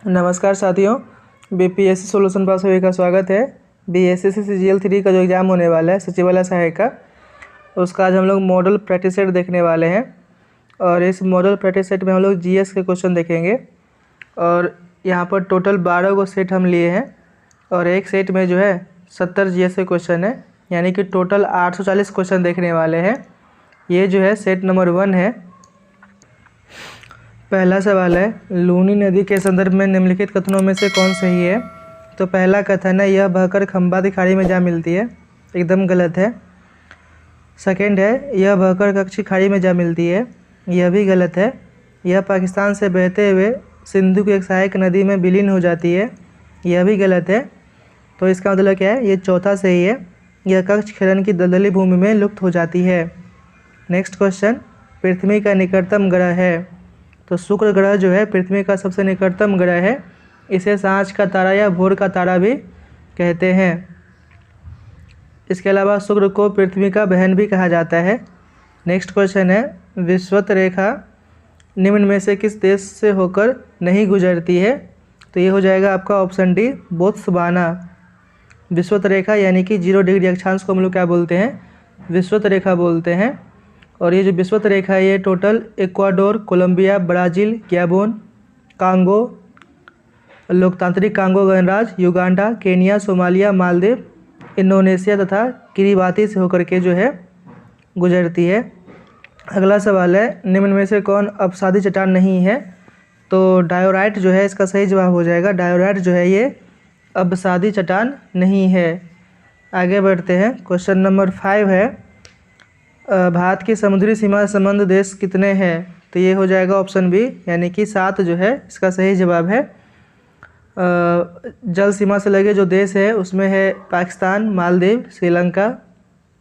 नमस्कार साथियों, BPSC solution पर सभी का स्वागत है। बीएसएससी सीजीएल 3 का जो एग्ज़ाम होने वाला है सचिवालय सहायक का, उसका आज हम लोग मॉडल प्रैक्टिस सेट देखने वाले हैं। और इस मॉडल प्रैक्टिस सेट में हम लोग जीएस के क्वेश्चन देखेंगे। और यहाँ पर टोटल 12 को सेट हम लिए हैं और एक सेट में जो है 70 जीएस के क्वेश्चन है, यानी कि टोटल 840 क्वेश्चन देखने वाले हैं। ये जो है सेट नंबर 1 है। पहला सवाल है, लूनी नदी के संदर्भ में निम्नलिखित कथनों में से कौन सही है। तो पहला कथन है, यह बहकर खंबाती खाड़ी में जा मिलती है, एकदम गलत है। सेकंड है, यह बहकर कच्ची खाड़ी में जा मिलती है, यह भी गलत है। यह पाकिस्तान से बहते हुए सिंधु की एक सहायक नदी में विलीन हो जाती है, यह भी गलत है। तो इसका मतलब क्या है, ये चौथा सही है, यह कक्ष खनन की दलदली भूमि में लुप्त हो जाती है। नेक्स्ट क्वेश्चन, पृथ्वी का निकटतम ग्रह है। तो शुक्र ग्रह जो है पृथ्वी का सबसे निकटतम ग्रह है। इसे सांझ का तारा या भोर का तारा भी कहते हैं। इसके अलावा शुक्र को पृथ्वी का बहन भी कहा जाता है। नेक्स्ट क्वेश्चन है, विषुवत रेखा निम्न में से किस देश से होकर नहीं गुजरती है। तो ये हो जाएगा आपका ऑप्शन डी, बोत्सवाना। विषुवत रेखा यानी कि 0 डिग्री अक्षांश को हम लोग क्या बोलते हैं, विषुवत रेखा बोलते हैं। और ये जो विषुवत रेखा है ये total Ecuador, Colombia, Brazil, Gabon, Congo, लोकतांत्रिक कांगो गणराज्य, Uganda, Kenya, Somalia, Maldives, Indonesia तथा किरिबाती से होकर के जो है गुजरती है। अगला सवाल है, निम्न में से कौन अपसादी चट्टान नहीं है। तो डायोराइट जो है इसका सही जवाब हो जाएगा। डायोराइट जो है ये अपसादी चट्टान नहीं है। आगे बढ़ते हैं। क्वेश्चन नंबर 5 है, भारत की समुद्री सीमा संबंध देश कितने हैं। तो ये हो जाएगा ऑप्शन बी, यानी कि 7 जो है इसका सही जवाब है। जल सीमा से लगे जो देश है उसमें है पाकिस्तान, मालदीव, श्रीलंका,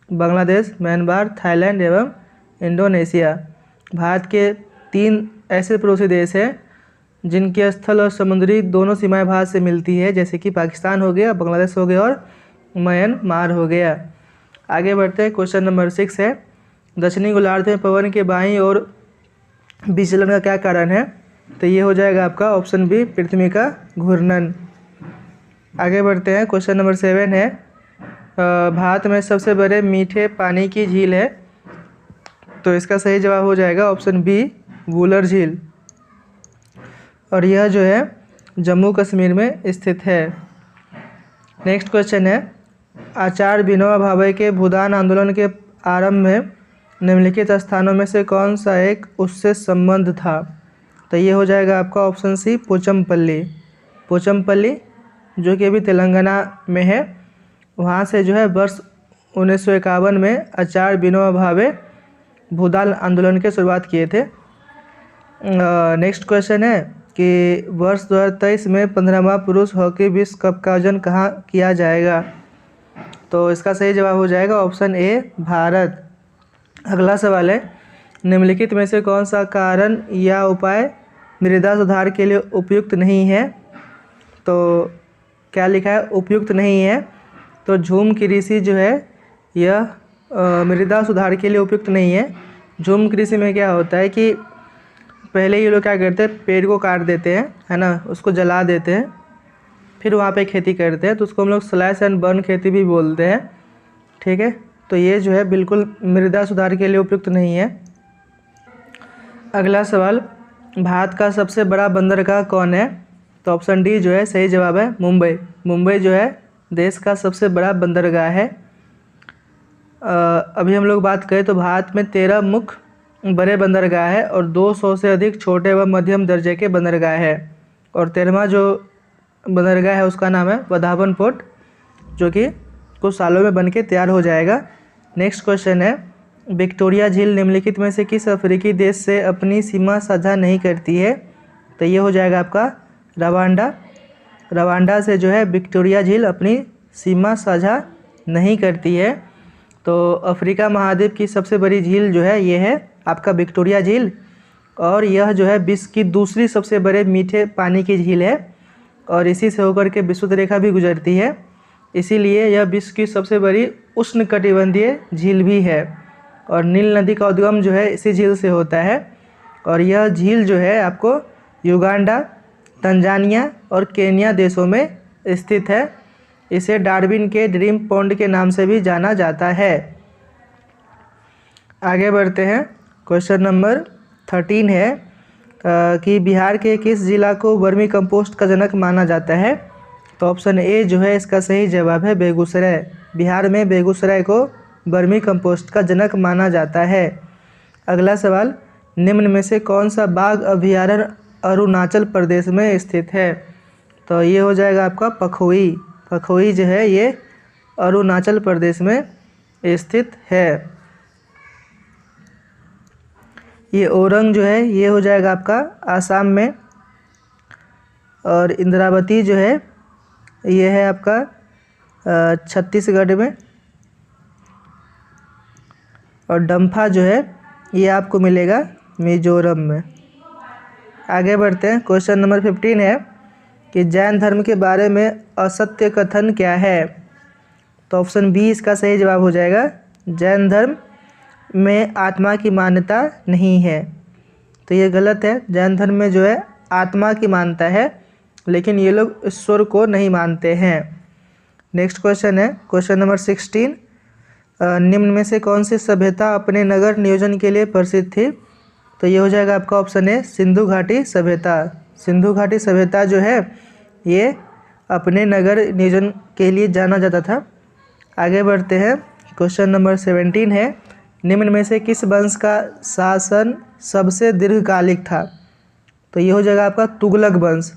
बांग्लादेश, म्यांमार, थाईलैंड एवं इंडोनेशिया। भारत के 3 ऐसे पड़ोसी देश हैं जिनकी स्थल और समुद्री दोनों सीमाएं भारत से मिलती है, जैसे कि पाकिस्तान हो गया, बांग्लादेश हो गया और म्यांमार हो गया। आगे बढ़ते हैं। क्वेश्चन नंबर 6 है, दक्षिणी गोलार्ध में पवन के बाईं ओर विचलन का क्या कारण है। तो ये हो जाएगा आपका ऑप्शन बी, पृथ्वी का घूर्णन। आगे बढ़ते हैं। क्वेश्चन नंबर 7 है, भारत में सबसे बड़े मीठे पानी की झील है। तो इसका सही जवाब हो जाएगा ऑप्शन बी, वुलर झील। और यह जो है जम्मू कश्मीर में स्थित है। नेक्स्ट क्वेश्चन है, आचार्य विनोबा भावे के भूदान आंदोलन के आरंभ में निम्नलिखित स्थानों में से कौन सा एक उससे संबंध था। तो ये हो जाएगा आपका ऑप्शन सी, पोचमपल्ली। पोचमपल्ली जो कि अभी तेलंगाना में है, वहाँ से जो है वर्ष 1951 में आचार्य विनोबा भावे भूदान आंदोलन की शुरुआत किए थे। नेक्स्ट क्वेश्चन है कि वर्ष 2023 में 15वां पुरुष हॉकी विश्व कप का आयोजन कहाँ किया जाएगा। तो इसका सही जवाब हो जाएगा ऑप्शन ए, भारत। अगला सवाल है, निम्नलिखित में से कौन सा कारण या उपाय मृदा सुधार के लिए उपयुक्त नहीं है। तो क्या लिखा है, उपयुक्त नहीं है। तो झूम कृषि जो है यह मृदा सुधार के लिए उपयुक्त नहीं है। झूम कृषि में क्या होता है कि पहले ये लोग क्या करते हैं, पेड़ को काट देते हैं, है ना, उसको जला देते हैं, फिर वहाँ पे खेती करते हैं। तो उसको हम लोग स्लैश एंड बर्न खेती भी बोलते हैं, ठीक है। तो ये जो है बिल्कुल मृदा सुधार के लिए उपयुक्त नहीं है। अगला सवाल, भारत का सबसे बड़ा बंदरगाह कौन है। तो ऑप्शन डी जो है सही जवाब है, मुंबई। मुंबई जो है देश का सबसे बड़ा बंदरगाह है। अभी हम लोग बात करें तो भारत में 13 मुख्य बड़े बंदरगाह है और 200 से अधिक छोटे व मध्यम दर्जे के बंदरगाह है। और 13वां जो बंदरगाह है उसका नाम है वधावन पोर्ट, जो कि कुछ सालों में बनके तैयार हो जाएगा। नेक्स्ट क्वेश्चन है, विक्टोरिया झील निम्नलिखित में से किस अफ्रीकी देश से अपनी सीमा साझा नहीं करती है। तो ये हो जाएगा आपका रवांडा। रवांडा से जो है विक्टोरिया झील अपनी सीमा साझा नहीं करती है। तो अफ्रीका महाद्वीप की सबसे बड़ी झील जो है ये है आपका विक्टोरिया झील। और यह जो है विश्व की दूसरी सबसे बड़े मीठे पानी की झील है और इसी से होकर के विषुवत रेखा भी गुजरती है। इसीलिए यह विश्व की सबसे बड़ी उष्णकटिबंधीय झील भी है। और नील नदी का उद्गम जो है इसी झील से होता है। और यह झील जो है आपको युगांडा, तंजानिया और केन्या देशों में स्थित है। इसे डार्विन के ड्रीम पॉन्ड के नाम से भी जाना जाता है। आगे बढ़ते हैं। क्वेश्चन नंबर 13 है कि बिहार के किस जिला को वर्मी कंपोस्ट का जनक माना जाता है? तो ऑप्शन ए जो है इसका सही जवाब है बेगूसराय। बिहार में बेगूसराय को वर्मी कंपोस्ट का जनक माना जाता है। अगला सवाल, निम्न में से कौन सा बाघ अभयारण्य अरुणाचल प्रदेश में स्थित है? तो ये हो जाएगा आपका पखोई। पखोई जो है ये अरुणाचल प्रदेश में स्थित है। ये ओरंग जो है ये हो जाएगा आपका आसाम में, और इंद्रावती जो है ये है आपका छत्तीसगढ़ में, और डम्फा जो है ये आपको मिलेगा मिजोरम में। आगे बढ़ते हैं। क्वेश्चन नंबर 15 है कि जैन धर्म के बारे में असत्य कथन क्या है? तो ऑप्शन बी इसका सही जवाब हो जाएगा। जैन धर्म में आत्मा की मान्यता नहीं है। तो ये गलत है। जैन धर्म में जो है आत्मा की मानता है, लेकिन ये लोग ईश्वर को नहीं मानते हैं। नेक्स्ट क्वेश्चन है क्वेश्चन नंबर 16, निम्न में से कौन सी सभ्यता अपने नगर नियोजन के लिए प्रसिद्ध थी? तो ये हो जाएगा आपका ऑप्शन है सिंधु घाटी सभ्यता। सिंधु घाटी सभ्यता जो है ये अपने नगर नियोजन के लिए जाना जाता था। आगे बढ़ते हैं। क्वेश्चन नंबर 17 है, निम्न में से किस वंश का शासन सबसे दीर्घकालिक था? तो ये हो जाएगा आपका तुगलक वंश।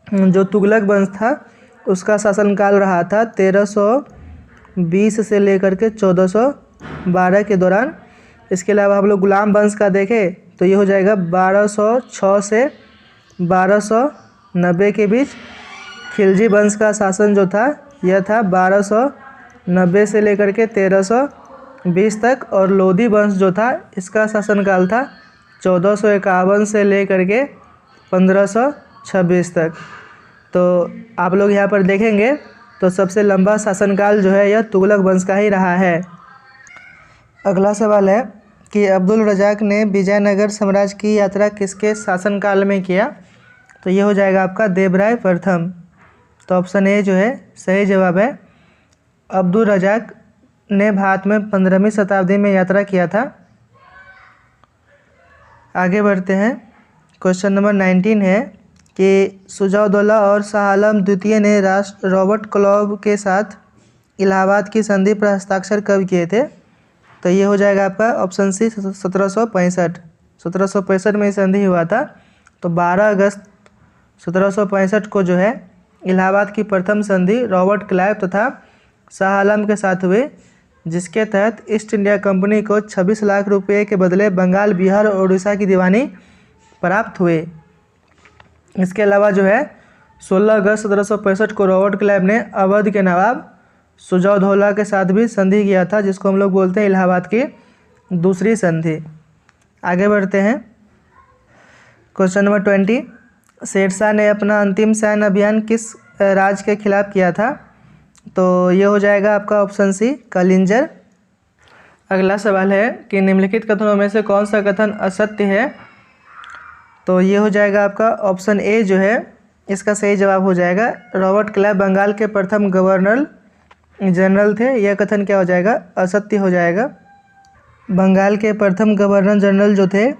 जो तुगलक वंश था उसका शासनकाल रहा था 1320 से लेकर के 1412 के दौरान। इसके अलावा हम लोग गुलाम वंश का देखें तो ये हो जाएगा 1206 से 1290 के बीच। खिलजी वंश का शासन जो था यह था 1290 से लेकर के 1320 तक, और लोधी वंश जो था इसका शासनकाल था 1451 से लेकर के 1526 तक। तो आप लोग यहाँ पर देखेंगे तो सबसे लंबा शासनकाल जो है यह तुगलक वंश का ही रहा है। अगला सवाल है कि अब्दुल रज़ाक ने विजयनगर साम्राज्य की यात्रा किसके शासनकाल में किया? तो ये हो जाएगा आपका देवराय प्रथम। तो ऑप्शन ए जो है सही जवाब है। अब्दुल रज़ाक ने भारत में 15वीं शताब्दी में यात्रा किया था। आगे बढ़ते हैं। क्वेश्चन नंबर 19 है कि शुजा-उद-दौला और शाह आलम द्वितीय ने रॉबर्ट क्लाइव के साथ इलाहाबाद की संधि पर हस्ताक्षर कब किए थे? तो ये हो जाएगा आपका ऑप्शन सी 1765 में संधि हुआ था। तो 12 अगस्त 1765 को जो है इलाहाबाद की प्रथम संधि रॉबर्ट क्लाइव तथा शाह आलम के साथ हुई, जिसके तहत ईस्ट इंडिया कंपनी को 26 लाख रुपए के बदले बंगाल, बिहार और उड़ीसा की दीवानी प्राप्त हुई। इसके अलावा जो है 16 अगस्त 1765 को रॉबर्ट क्लाइव ने अवध के नवाब शुजा-उद-दौला के साथ भी संधि किया था, जिसको हम लोग बोलते हैं इलाहाबाद की दूसरी संधि। आगे बढ़ते हैं। क्वेश्चन नंबर 20, शेरशाह ने अपना अंतिम सैन्य अभियान किस राज्य के खिलाफ किया था? तो ये हो जाएगा आपका ऑप्शन सी कलिंजर। अगला सवाल है कि निम्नलिखित कथनों में से कौन सा कथन असत्य है? तो ये हो जाएगा आपका ऑप्शन ए जो है इसका सही जवाब हो जाएगा। रॉबर्ट क्लाइव बंगाल के प्रथम गवर्नर जनरल थे। यह कथन क्या हो जाएगा? असत्य हो जाएगा। बंगाल के प्रथम गवर्नर जनरल जो थे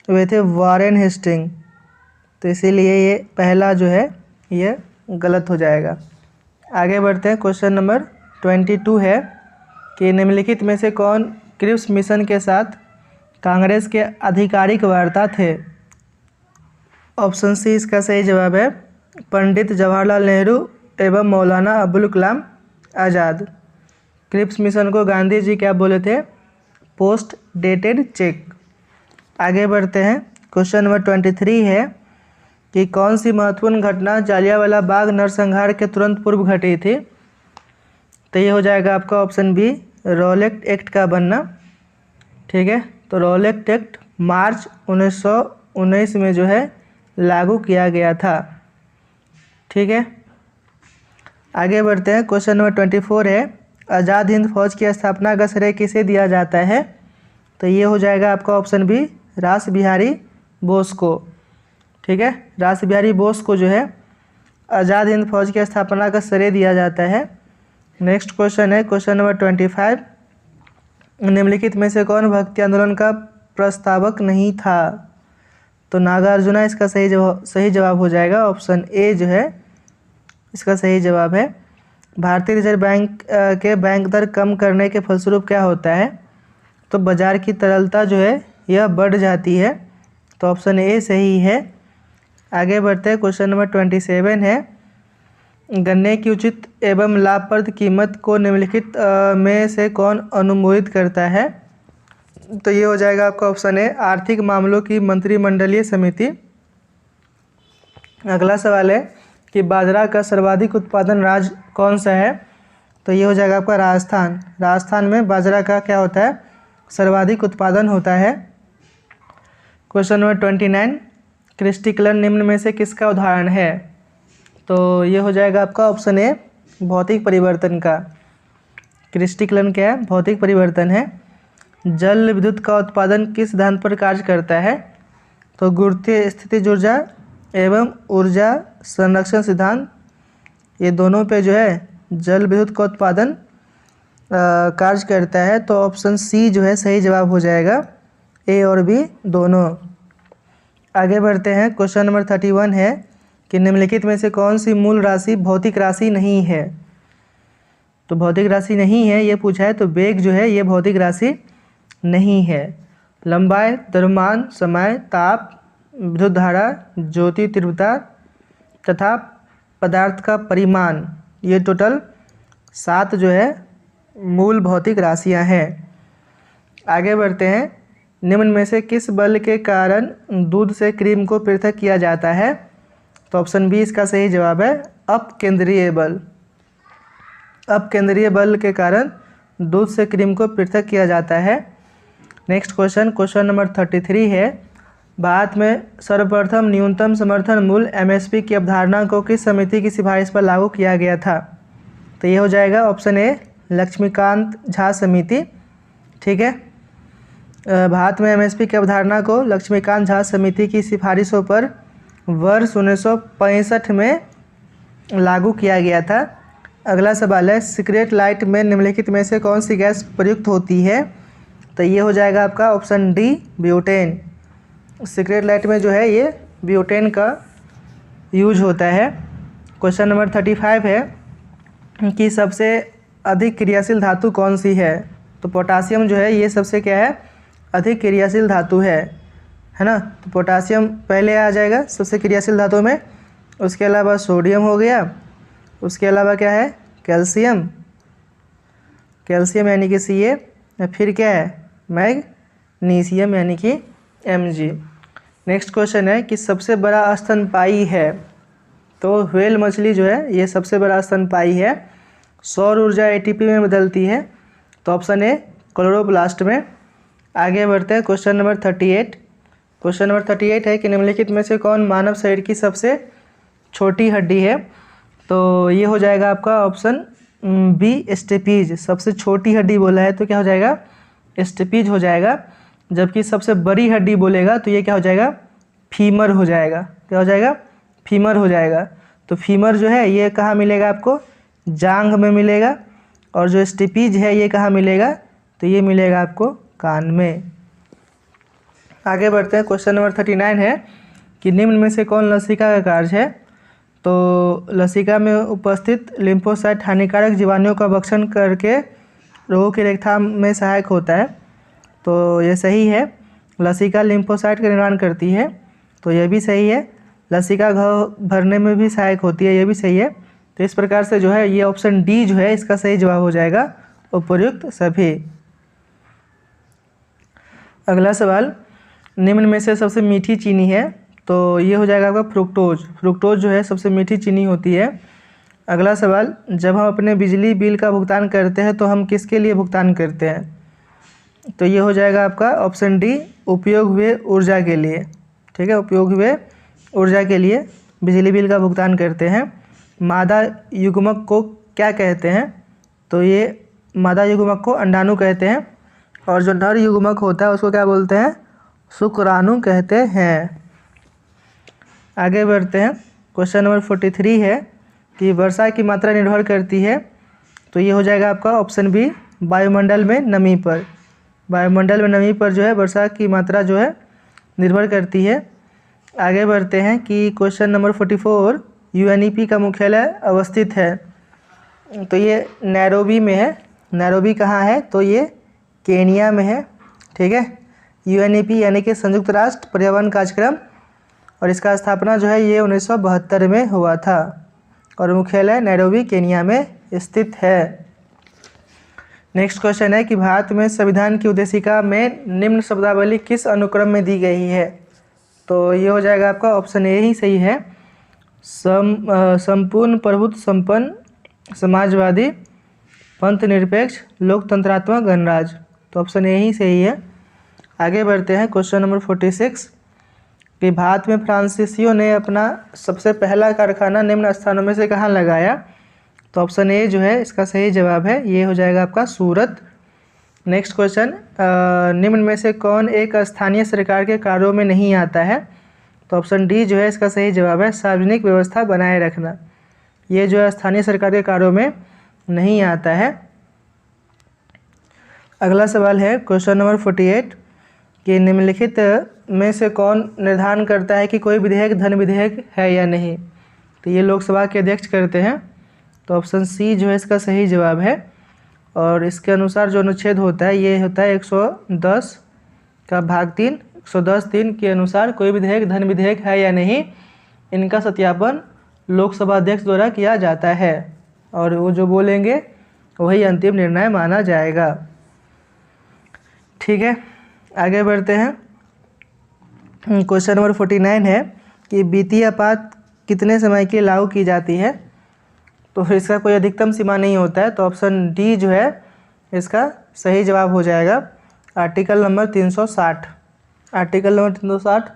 वे थे वॉरेन हेस्टिंग। तो इसीलिए ये पहला जो है ये गलत हो जाएगा। आगे बढ़ते हैं। क्वेश्चन नंबर 22 है कि निम्नलिखित में से कौन क्रिप्स मिशन के साथ कांग्रेस के आधिकारिक वार्ता थे? ऑप्शन सी इसका सही जवाब है। पंडित जवाहरलाल नेहरू एवं मौलाना अबुल कलाम आज़ाद। क्रिप्स मिशन को गांधी जी क्या बोले थे? Post dated cheque. आगे बढ़ते हैं। क्वेश्चन नंबर 23 है कि कौन सी महत्वपूर्ण घटना जालियांवाला बाग नरसंहार के तुरंत पूर्व घटी थी? तो ये हो जाएगा आपका ऑप्शन बी रॉलेट एक्ट का बनना। ठीक है, तो रॉलेट एक्ट मार्च 1919 में जो है लागू किया गया था। ठीक है, आगे बढ़ते हैं। क्वेश्चन नंबर 24 है आज़ाद हिंद फौज की स्थापना का श्रेय किसे दिया जाता है? तो ये हो जाएगा आपका ऑप्शन बी रास बिहारी बोस को। ठीक है। रास बिहारी बोस को जो है आज़ाद हिंद फौज की स्थापना का श्रेय दिया जाता है। नेक्स्ट क्वेश्चन है क्वेश्चन नंबर 25। निम्नलिखित में से कौन भक्ति आंदोलन का प्रस्तावक नहीं था? तो नागार्जुना इसका सही जवाब हो जाएगा। ऑप्शन ए जो है इसका सही जवाब है। भारतीय रिजर्व बैंक के बैंक दर कम करने के फलस्वरूप क्या होता है? तो बाजार की तरलता जो है यह बढ़ जाती है। तो ऑप्शन ए सही है। आगे बढ़ते हैं। क्वेश्चन नंबर 27 है, गन्ने की उचित एवं लाभप्रद कीमत को निम्नलिखित में से कौन अनुमोदित करता है? तो ये हो जाएगा आपका ऑप्शन ए, आर्थिक मामलों की मंत्रिमंडलीय समिति। अगला सवाल है कि बाजरा का सर्वाधिक उत्पादन राज्य कौन सा है? तो ये हो जाएगा आपका राजस्थान। राजस्थान में बाजरा का क्या होता है? सर्वाधिक उत्पादन होता है। क्वेश्चन नंबर 29, क्रिस्टिकलन निम्न में से किसका उदाहरण है? तो ये हो जाएगा आपका ऑप्शन ए, भौतिक परिवर्तन का। क्रिस्टिकलन क्या है? भौतिक परिवर्तन है। जल विद्युत का उत्पादन किस सिद्धांत पर कार्य करता है? तो गुरुत्वीय स्थितिज ऊर्जा एवं ऊर्जा संरक्षण सिद्धांत, ये दोनों पे जो है जल विद्युत का उत्पादन कार्य करता है। तो ऑप्शन सी जो है सही जवाब हो जाएगा, ए और बी दोनों। आगे बढ़ते हैं। क्वेश्चन नंबर 31 है कि निम्नलिखित में से कौन सी मूल राशि भौतिक राशि नहीं है? तो भौतिक राशि नहीं है ये पूछा है, तो वेग जो है ये भौतिक राशि नहीं है। लंबाई, द्रव्यमान, समय, ताप, विद्युत धारा, ज्योति तीव्रता तथा पदार्थ का परिमाण, ये टोटल 7 जो है मूल भौतिक राशियां हैं। आगे बढ़ते हैं। निम्न में से किस बल के कारण दूध से क्रीम को पृथक किया जाता है? तो ऑप्शन बी इसका सही जवाब है, अपकेंद्रीय बल। अपकेंद्रीय बल के कारण दूध से क्रीम को पृथक किया जाता है। नेक्स्ट क्वेश्चन नंबर 33 है, भारत में सर्वप्रथम न्यूनतम समर्थन मूल्य एमएसपी की अवधारणा को किस समिति की सिफारिश पर लागू किया गया था? तो ये हो जाएगा ऑप्शन ए, लक्ष्मीकांत झा समिति। ठीक है। भारत में एमएसपी की अवधारणा को लक्ष्मीकांत झा समिति की सिफारिशों पर वर्ष 1965 में लागू किया गया था। अगला सवाल है, सिगरेट लाइट में निम्नलिखित में से कौन सी गैस प्रयुक्त होती है? तो ये हो जाएगा आपका option D, butane. Cigarette light में जो है ये ब्यूटेन का यूज होता है। क्वेश्चन नंबर 35 है कि सबसे अधिक क्रियाशील धातु कौन सी है? तो पोटासियम जो है ये सबसे क्या है? अधिक क्रियाशील धातु है ना। तो पोटासियम पहले आ जाएगा सबसे क्रियाशील धातु में। उसके अलावा सोडियम हो गया। उसके अलावा क्या है? कैल्शियम। कैल्शियम यानी कि Ca। फिर क्या है? मैग्नीशियम यानी कि Mg। नेक्स्ट क्वेश्चन है कि सबसे बड़ा स्तनपायी है? तो व्हेल मछली जो है ये सबसे बड़ा स्तनपायी है। सौर ऊर्जा एटीपी में बदलती है। तो ऑप्शन ए, क्लोरोप्लास्ट में। आगे बढ़ते हैं। Question number 38। क्वेश्चन नंबर 38 है कि निम्नलिखित में से कौन मानव शरीर की सबसे छोटी हड्डी है? तो ये हो जाएगा आपका ऑप्शन बी, स्टेपीज। सबसे छोटी हड्डी बोला है तो क्या हो जाएगा? स्टेपीज हो जाएगा। जबकि सबसे बड़ी हड्डी बोलेगा तो ये क्या हो जाएगा? फीमर हो जाएगा। क्या हो जाएगा? फीमर हो जाएगा। तो फीमर जो है ये कहाँ मिलेगा आपको? जांघ में मिलेगा। और जो स्टेपीज है ये कहाँ मिलेगा? तो ये मिलेगा आपको कान में। आगे बढ़ते हैं। क्वेश्चन नंबर 39 है कि निम्न में से कौन लसिका का कार्य है? तो लसिका में उपस्थित लिम्फोसाइट हानिकारक जीवाणुओं का भक्षण करके रोगों की रोकथाम में सहायक होता है। तो ये सही है। लसिका लिम्फोसाइट का निर्माण करती है। तो ये भी सही है। लसिका घाव भरने में भी सहायक होती है, ये भी सही है। तो इस प्रकार से जो है ये ऑप्शन डी जो है इसका सही जवाब हो जाएगा, उपर्युक्त सभी। अगला सवाल, निम्न में से सबसे मीठी चीनी है? तो ये हो जाएगा आपका फ्रुक्टोज। फ्रुक्टोज जो है सबसे मीठी चीनी होती है। अगला सवाल, जब हम अपने बिजली बिल का भुगतान करते हैं तो हम किसके लिए भुगतान करते हैं? तो ये हो जाएगा आपका ऑप्शन डी, उपयोग हुए ऊर्जा के लिए। ठीक है, उपयोग हुए ऊर्जा के लिए बिजली बिल का भुगतान करते हैं। मादा युग्मक को क्या कहते हैं? तो ये मादा युग्मक को अंडाणु कहते हैं। और जो नर युग्मक होता है उसको क्या बोलते हैं? शुक्राणु कहते हैं। आगे बढ़ते हैं। क्वेश्चन नंबर 43 है कि वर्षा की मात्रा निर्भर करती है, तो ये हो जाएगा आपका ऑप्शन बी, वायुमंडल में नमी पर। वायुमंडल में नमी पर जो है वर्षा की मात्रा जो है निर्भर करती है। आगे बढ़ते हैं कि क्वेश्चन नंबर 44, यूएनईपी का मुख्यालय अवस्थित है, तो ये नैरोबी में है। नैरोबी कहाँ है? तो ये केनिया में है। ठीक है, यूएनईपी यानी कि संयुक्त राष्ट्र पर्यावरण कार्यक्रम, और इसका स्थापना जो है ये 1972 में हुआ था और मुख्यालय नैरोबी केनिया में स्थित है। नेक्स्ट क्वेश्चन है कि भारत में संविधान की उद्देशिका में निम्न शब्दावली किस अनुक्रम में दी गई है? तो ये हो जाएगा आपका ऑप्शन ए ही सही है, संपूर्ण प्रभुत्व संपन्न समाजवादी पंथ निरपेक्ष लोकतंत्रात्मक गणराज्य। तो ऑप्शन ए ही सही है। आगे बढ़ते हैं। क्वेश्चन नंबर 46 कि भारत में फ्रांसीसियों ने अपना सबसे पहला कारखाना निम्न स्थानों में से कहाँ लगाया? तो ऑप्शन ए जो है इसका सही जवाब है, ये हो जाएगा आपका सूरत। नेक्स्ट क्वेश्चन, निम्न में से कौन एक स्थानीय सरकार के कार्यों में नहीं आता है? तो ऑप्शन डी जो है इसका सही जवाब है, सार्वजनिक व्यवस्था बनाए रखना। ये जो है स्थानीय सरकार के कार्यों में नहीं आता है। अगला सवाल है क्वेश्चन नंबर 48 कि निम्नलिखित में से कौन निर्धारण करता है कि कोई विधेयक धन विधेयक है या नहीं? तो ये लोकसभा के अध्यक्ष करते हैं। तो ऑप्शन सी जो है इसका सही जवाब है, और इसके अनुसार जो अनुच्छेद होता है ये होता है 110 का भाग 3, 110(3) के अनुसार कोई विधेयक धन विधेयक है या नहीं, इनका सत्यापन लोकसभा अध्यक्ष द्वारा किया जाता है, और वो जो बोलेंगे वही अंतिम निर्णय माना जाएगा। ठीक है, आगे बढ़ते हैं। क्वेश्चन नंबर 49 है कि वित्तीय आपात कितने समय के लिए लागू की जाती है? तो इसका कोई अधिकतम सीमा नहीं होता है, तो ऑप्शन डी जो है इसका सही जवाब हो जाएगा, आर्टिकल नंबर 360। आर्टिकल नंबर 360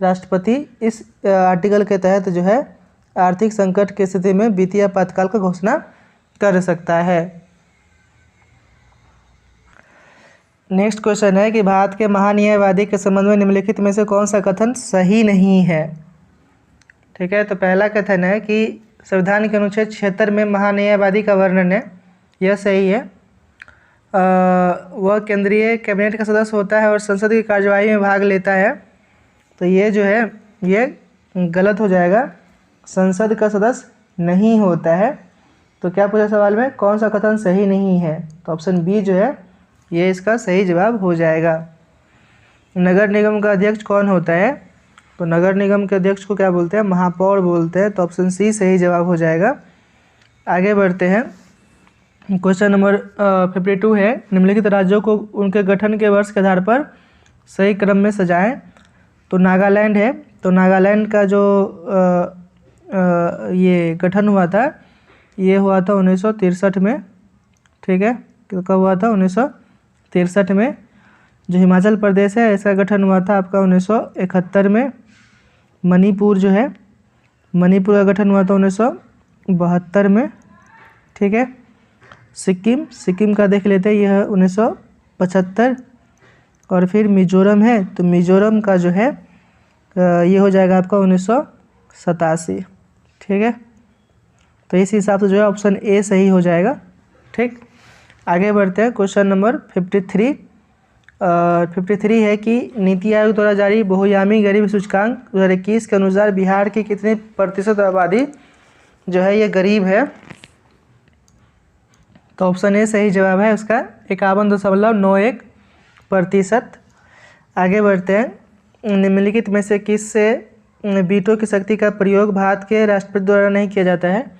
राष्ट्रपति इस आर्टिकल के तहत जो है आर्थिक संकट की स्थिति में वित्तीय आपातकाल का घोषणा कर सकता है। नेक्स्ट क्वेश्चन है कि भारत के महान्यायवादी के संबंध में निम्नलिखित में से कौन सा कथन सही नहीं है? ठीक है, तो पहला कथन है कि संविधान के अनुच्छेद 76 में महान्यायवादी का वर्णन है, यह सही है। वह केंद्रीय कैबिनेट का सदस्य होता है और संसद की कार्यवाही में भाग लेता है, तो ये जो है ये गलत हो जाएगा, संसद का सदस्य नहीं होता है। तो क्या पूछा सवाल में, कौन सा कथन सही नहीं है? तो ऑप्शन बी जो है ये इसका सही जवाब हो जाएगा। नगर निगम का अध्यक्ष कौन होता है? तो नगर निगम के अध्यक्ष को क्या बोलते हैं? महापौर बोलते हैं, तो ऑप्शन सी सही जवाब हो जाएगा। आगे बढ़ते हैं। क्वेश्चन नंबर 52 है, निम्नलिखित राज्यों को उनके गठन के वर्ष के आधार पर सही क्रम में सजाएं। तो नागालैंड है, तो नागालैंड का जो ये गठन हुआ था ये हुआ था 1963 में। ठीक है, कब हुआ था? 1963 में। जो हिमाचल प्रदेश है इसका गठन हुआ था आपका 1971 में। मणिपुर जो है, मणिपुर का गठन हुआ था 1972 में। ठीक है, सिक्किम का देख लेते हैं, यह 1975। और फिर मिजोरम है, तो मिजोरम का जो है ये हो जाएगा आपका 1987। ठीक है, तो इस हिसाब से जो है ऑप्शन ए सही हो जाएगा। ठीक, आगे बढ़ते हैं। क्वेश्चन नंबर 53 है कि नीति आयोग द्वारा जारी बहुआयामी गरीबी सूचकांक 2021 के अनुसार बिहार की कितनी प्रतिशत आबादी जो है ये गरीब है? तो ऑप्शन ए सही जवाब है उसका, 51.91%। आगे बढ़ते हैं। निम्नलिखित में से किस से वीटो की शक्ति का प्रयोग भारत के राष्ट्रपति द्वारा नहीं किया जाता है?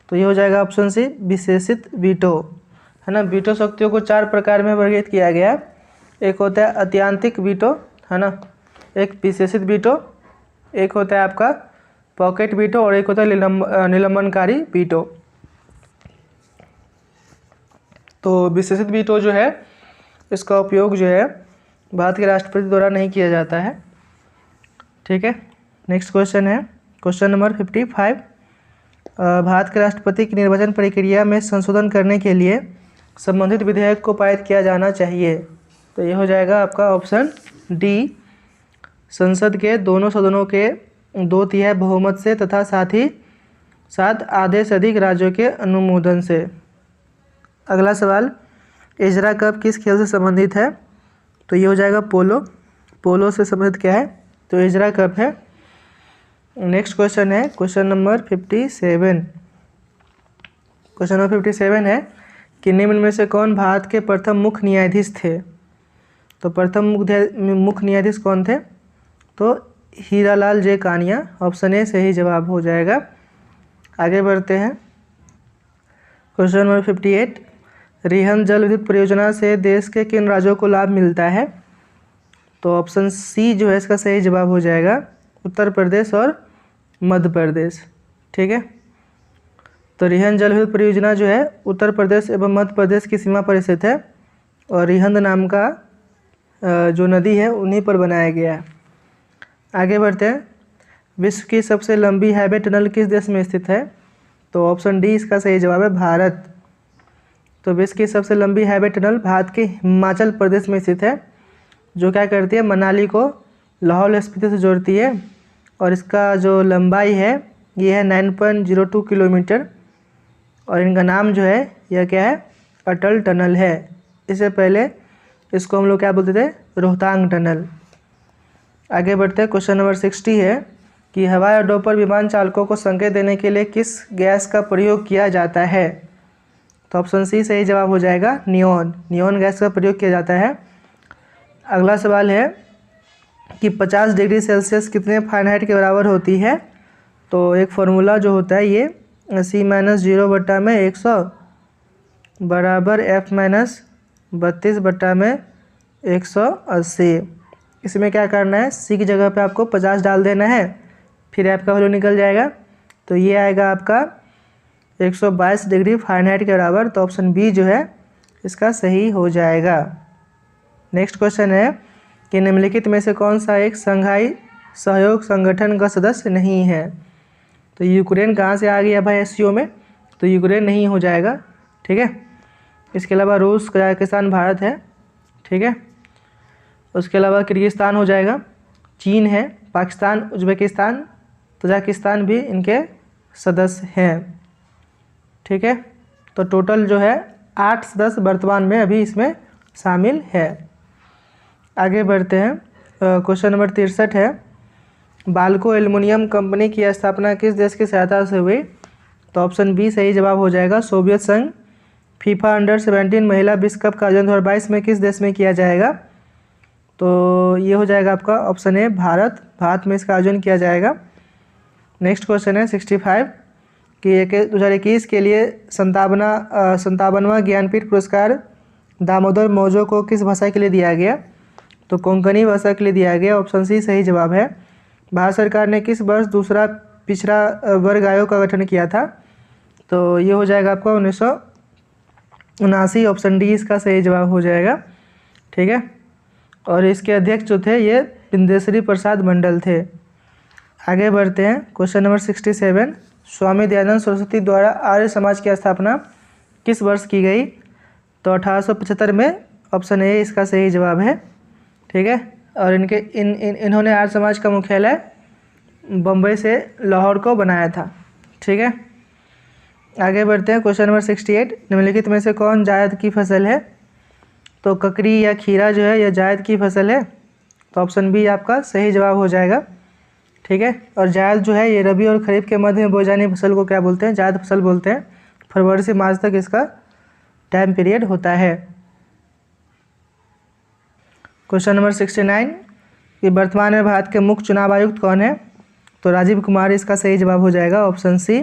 तो ये हो जाएगा ऑप्शन सी, विशेषित वीटो, है ना। वीटो शक्तियों को 4 प्रकार में वर्गीकृत किया गया है। एक होता है अत्यंतिक वीटो, है ना, एक विशेषित वीटो, एक होता है आपका पॉकेट वीटो, और एक होता है निलंबनकारी वीटो। तो विशेषित वीटो जो है इसका उपयोग जो है भारत के राष्ट्रपति द्वारा नहीं किया जाता है। ठीक है, नेक्स्ट क्वेश्चन है क्वेश्चन नंबर 55। भारत के राष्ट्रपति की निर्वाचन प्रक्रिया में संशोधन करने के लिए संबंधित विधेयक को पारित किया जाना चाहिए। तो ये हो जाएगा आपका ऑप्शन डी, संसद के दोनों सदनों के 2/3 बहुमत से तथा साथ ही साथ आधे से अधिक राज्यों के अनुमोदन से। अगला सवाल, एजरा कप किस खेल से संबंधित है? तो ये हो जाएगा पोलो। पोलो से संबंधित क्या है? तो एजरा कप है। नेक्स्ट क्वेश्चन है क्वेश्चन नंबर 57। क्वेश्चन नंबर 57 है कि निम्न में से कौन भारत के प्रथम मुख्य न्यायाधीश थे? तो प्रथम मुख्य न्यायाधीश कौन थे? तो हीरालाल जे कानिया। ऑप्शन ए सही जवाब हो जाएगा। आगे बढ़ते हैं क्वेश्चन नंबर 58। रिहंद जल विद्युत परियोजना से देश के किन राज्यों को लाभ मिलता है? तो ऑप्शन सी जो है इसका सही जवाब हो जाएगा, उत्तर प्रदेश और मध्य प्रदेश। ठीक है, तो रिहंद जल विद्युत परियोजना जो है उत्तर प्रदेश एवं मध्य प्रदेश की सीमा पर स्थित है और रिहंद नाम का जो नदी है उन्हीं पर बनाया गया है। आगे बढ़ते हैं, विश्व की सबसे लंबी हाईवे टनल किस देश में स्थित है? तो ऑप्शन डी इसका सही जवाब है, भारत। तो विश्व की सबसे लंबी हाईवे टनल भारत के हिमाचल प्रदेश में स्थित है, जो क्या करती है, मनाली को लाहौल स्पीति से जोड़ती है और इसका जो लंबाई है ये है 9.02 किलोमीटर और इनका नाम जो है यह क्या है, अटल टनल है। इससे पहले इसको हम लोग क्या बोलते थे, रोहतांग टनल। आगे बढ़ते हैं, क्वेश्चन नंबर 60 है कि हवाई अड्डों पर विमान चालकों को संकेत देने के लिए किस गैस का प्रयोग किया जाता है? तो ऑप्शन सी सही जवाब हो जाएगा, नियॉन। नियॉन गैस का प्रयोग किया जाता है। अगला सवाल है कि 50 डिग्री सेल्सियस कितने फ़ारेनहाइट के बराबर होती है? तो एक फार्मूला जो होता है ये C-0/100 बराबर F-32/180। इसमें क्या करना है, सी की जगह पे आपको 50 डाल देना है, फिर आपका वैल्यू निकल जाएगा। तो ये आएगा आपका 122 डिग्री फ़ारेनहाइट के बराबर। तो ऑप्शन बी जो है इसका सही हो जाएगा। नेक्स्ट क्वेश्चन है कि निम्नलिखित में से कौन सा एक संघाई सहयोग संगठन का सदस्य नहीं है? तो यूक्रेन कहाँ से आ गया भाई एससीओ में? तो यूक्रेन नहीं हो जाएगा। ठीक है, इसके अलावा रूस, कजाकिस्तान, भारत है। ठीक है, उसके अलावा किर्गिस्तान हो जाएगा, चीन है, पाकिस्तान, उज्बेकिस्तान, तजाकिस्तान भी इनके सदस्य हैं। ठीक है, तो टोटल जो है 8 सदस्य वर्तमान में अभी इसमें शामिल है। आगे बढ़ते हैं, क्वेश्चन नंबर 63 है, बाल्को एल्युमिनियम कंपनी की स्थापना किस देश की सहायता से हुई? तो ऑप्शन बी सही जवाब हो जाएगा, सोवियत संघ। फीफा अंडर-17 महिला विश्व कप का आयोजन 2022 में किस देश में किया जाएगा? तो ये हो जाएगा आपका ऑप्शन ए, भारत। भारत में इसका आयोजन किया जाएगा। नेक्स्ट क्वेश्चन है 65 कि 2021 के लिए 57वां ज्ञानपीठ पुरस्कार दामोदर मौजो को किस भाषा के लिए दिया गया? तो कोंकणी भाषा के लिए दिया गया। ऑप्शन सी सही जवाब है। भारत सरकार ने किस वर्ष दूसरा पिछड़ा वर्ग आयोग का गठन किया था? तो ये हो जाएगा आपका 1979। ऑप्शन डी इसका सही जवाब हो जाएगा। ठीक है, और इसके अध्यक्ष जो थे ये बिंदेश्वरी प्रसाद मंडल थे। आगे बढ़ते हैं, क्वेश्चन नंबर 67, स्वामी दयानंद सरस्वती द्वारा आर्य समाज की स्थापना किस वर्ष की गई? तो 1875 में। ऑप्शन ए इसका सही जवाब है। ठीक है, और इन्होंने आर्य समाज का मुख्यालय बम्बई से लाहौर को बनाया था। ठीक है, आगे बढ़ते हैं, क्वेश्चन नंबर 68, निम्नलिखित में से कौन जायद की फसल है? तो ककड़ी या खीरा जो है यह जायद की फसल है। तो ऑप्शन बी आपका सही जवाब हो जाएगा। ठीक है, और जायद जो है ये रबी और खरीफ के मध्य में बोई जाने फसल को क्या बोलते हैं? जायद फसल बोलते हैं। फरवरी से मार्च तक इसका टाइम पीरियड होता है। क्वेश्चन नंबर 69 कि वर्तमान में भारत के मुख्य चुनाव आयुक्त कौन है? तो राजीव कुमार इसका सही जवाब हो जाएगा। Option C.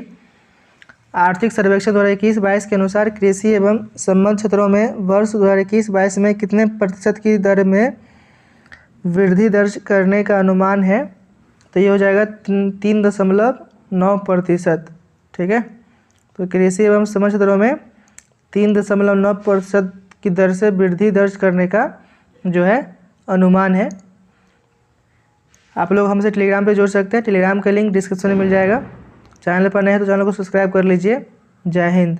आर्थिक सर्वेक्षण 2021-22 के अनुसार कृषि एवं संबद्ध क्षेत्रों में वर्ष 2021-22 में कितने प्रतिशत की दर में वृद्धि दर्ज करने का अनुमान है? तो ये हो जाएगा 3.9%। ठीक है, तो कृषि एवं संबद्ध क्षेत्रों में 3.9% की दर से वृद्धि दर्ज करने का जो है अनुमान है। आप लोग हमसे टेलीग्राम पे जुड़ सकते हैं। टेलीग्राम का लिंक डिस्क्रिप्शन में मिल जाएगा। चैनल पर नए हैं तो चैनल को सब्सक्राइब कर लीजिए। जय हिंद।